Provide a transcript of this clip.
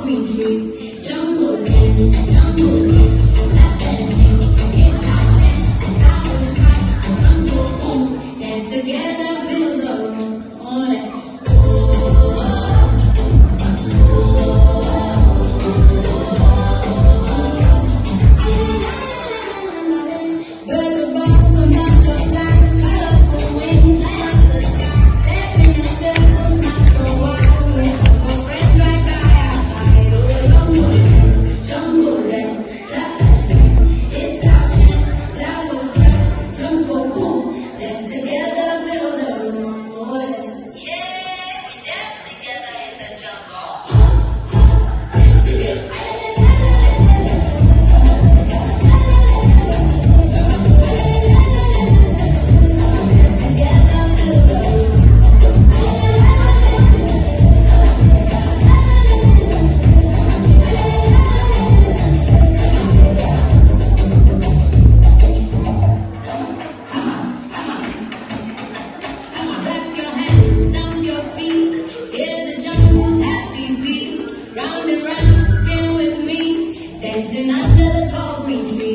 tall green trees. Jungle dance, clap that sing. It's our chance, I was right, drums go boom. Dance together, feel the room. Oh, birds above, come down to flies, colorful wings, light up the sky. Step in a circle, smile so wide. Our friends right by our side. Oh, jungle dance, clap that sing. It's our chance, flowers bright, drums go boom. Dance together, feel the room. Oh, Yeah, we dance together in the jungle. dance together. Clap your hands, stomp your feet, hear the jungle's happy beat. Round and round, spin with me, dancing under the tall green tree.